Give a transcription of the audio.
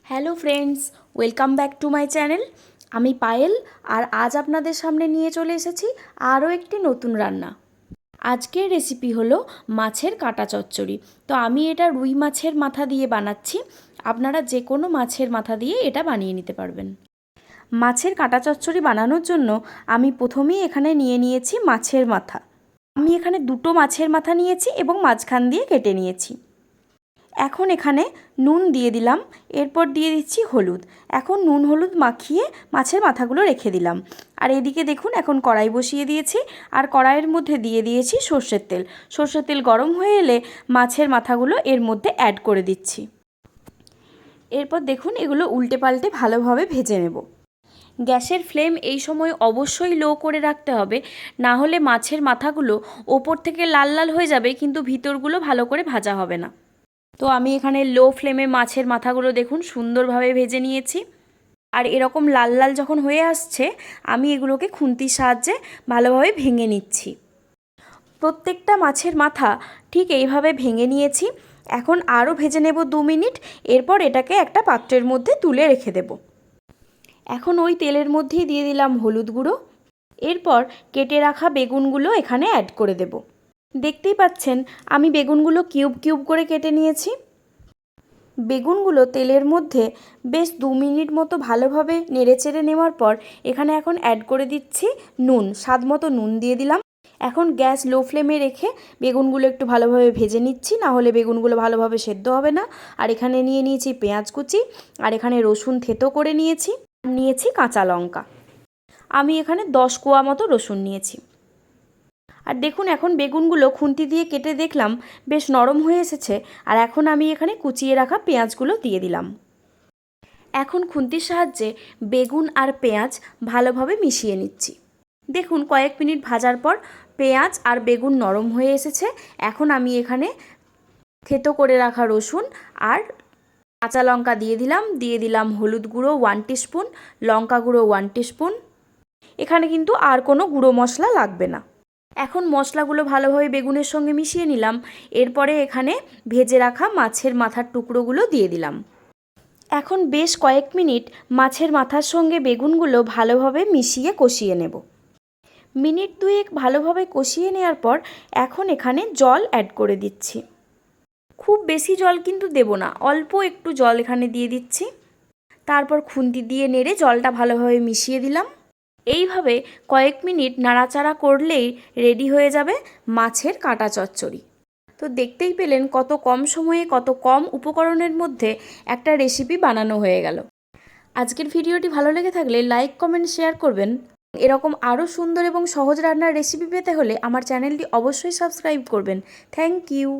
Hello friends, welcome back to my channel. আমি পায়েল, আর আজ আপনাদের সামনে নিয়ে চলে এসেছি আরও একটি নতুন রান্না। আজকের রেসিপি হলো মাছের কাঁটা চচ্চড়ি। তো আমি এটা রুই মাছের মাথা দিয়ে বানাচ্ছি। আপনারা যে কোনো মাছের মাথা দিয়ে এটা বানিয়ে নিতে পারবেন। মাছের কাঁটা চচ্চড়ি বানানোর জন্য আমি প্রথমেই এখানে নিয়ে নিয়েছি মাছের মাথা। আমি এখানে দুটো মাছের মাথা নিয়েছি এবং মাঝখান দিয়ে কেটে নিয়েছি। এখন এখানে নুন দিয়ে দিলাম, এরপর দিয়ে দিচ্ছি হলুদ। এখন নুন হলুদ মাখিয়ে মাছের মাথাগুলো রেখে দিলাম। আর এদিকে দেখুন, এখন কড়াই বসিয়ে দিয়েছি, আর কড়াইয়ের মধ্যে দিয়ে দিয়েছি সর্ষের তেল। সর্ষের তেল গরম হয়ে এলে মাছের মাথাগুলো এর মধ্যে অ্যাড করে দিচ্ছি। এরপর দেখুন, এগুলো উল্টে পাল্টে ভালোভাবে ভেজে নেব। গ্যাসের ফ্লেম এই সময় অবশ্যই লো করে রাখতে হবে, না হলে মাছের মাথাগুলো ওপর থেকে লাল লাল হয়ে যাবে, কিন্তু ভিতরগুলো ভালো করে ভাজা হবে না। তো আমি এখানে লো ফ্লেমে মাছের মাথাগুলো দেখুন সুন্দরভাবে ভেজে নিয়েছি। আর এরকম লাল লাল যখন হয়ে আসছে, আমি এগুলোকে খুন্তির সাহায্যে ভালোভাবে ভেঙে নিচ্ছি। প্রত্যেকটা মাছের মাথা ঠিক এইভাবে ভেঙে নিয়েছি। এখন আরও ভেজে নেব 2 মিনিট, এরপর এটাকে একটা পাত্রের মধ্যে তুলে রেখে দেব। এখন ওই তেলের মধ্যেই দিয়ে দিলাম হলুদ গুঁড়ো। এরপর কেটে রাখা বেগুনগুলো এখানে অ্যাড করে দেব। দেখতেই পাচ্ছেন আমি বেগুনগুলো কিউব কিউব করে কেটে নিয়েছি। বেগুনগুলো তেলের মধ্যে বেশ 2 মিনিট মতো ভালোভাবে নেড়েচেড়ে নেওয়ার পর এখানে এখন অ্যাড করে দিচ্ছি নুন। স্বাদ মতো নুন দিয়ে দিলাম। এখন গ্যাস লো ফ্লেমে রেখে বেগুনগুলো একটু ভালোভাবে ভেজে নিচ্ছি, না হলে বেগুনগুলো ভালোভাবে সেদ্ধ হবে না। আর এখানে নিয়ে নিয়েছি পেঁয়াজ কুচি, আর এখানে রসুন থেতো করে নিয়েছি কাঁচা লঙ্কা। আমি এখানে 10 কোয়া মতো রসুন নিয়েছি। আর দেখুন, এখন বেগুনগুলো খুন্তি দিয়ে কেটে দেখলাম বেশ নরম হয়ে এসেছে। আর এখন আমি এখানে কুচিয়ে রাখা পেঁয়াজগুলো দিয়ে দিলাম। এখন খুন্তির সাহায্যে বেগুন আর পেঁয়াজ ভালোভাবে মিশিয়ে নিচ্ছি। দেখুন, কয়েক মিনিট ভাজার পর পেঁয়াজ আর বেগুন নরম হয়ে এসেছে। এখন আমি এখানে থেতো করে রাখা রসুন আর কাঁচা লঙ্কা দিয়ে দিলাম হলুদ গুঁড়ো 1 টিস্পুন, লঙ্কা গুঁড়ো 1 টিস্পুন। এখানে কিন্তু আর কোনো গুঁড়ো মশলা লাগবে না। এখন মশলাগুলো ভালোভাবে বেগুনের সঙ্গে মিশিয়ে নিলাম। এরপরে এখানে ভেজে রাখা মাছের মাথার টুকরোগুলো দিয়ে দিলাম। এখন বেশ কয়েক মিনিট মাছের মাথার সঙ্গে বেগুনগুলো ভালোভাবে মিশিয়ে কষিয়ে নেব। মিনিট 2 ভালোভাবে কষিয়ে নেওয়ার পর এখন এখানে জল অ্যাড করে দিচ্ছি। খুব বেশি জল কিন্তু দেব না, অল্প একটু জল এখানে দিয়ে দিচ্ছি। তারপর খুন্তি দিয়ে নেড়ে জলটা ভালোভাবে মিশিয়ে দিলাম। এইভাবে কয়েক মিনিট নাড়াচাড়া করলেই রেডি হয়ে যাবে মাছের কাঁটা চচ্চড়ি। তো দেখতেই পেলেন কত কম সময়ে কত কম উপকরণের মধ্যে একটা রেসিপি বানানো হয়ে গেল। আজকের ভিডিওটি ভালো লেগে থাকলে লাইক, কমেন্ট, শেয়ার করবেন। এরকম আরও সুন্দর এবং সহজ রান্নার রেসিপি পেতে হলে আমার চ্যানেলটি অবশ্যই সাবস্ক্রাইব করবেন। Thank you.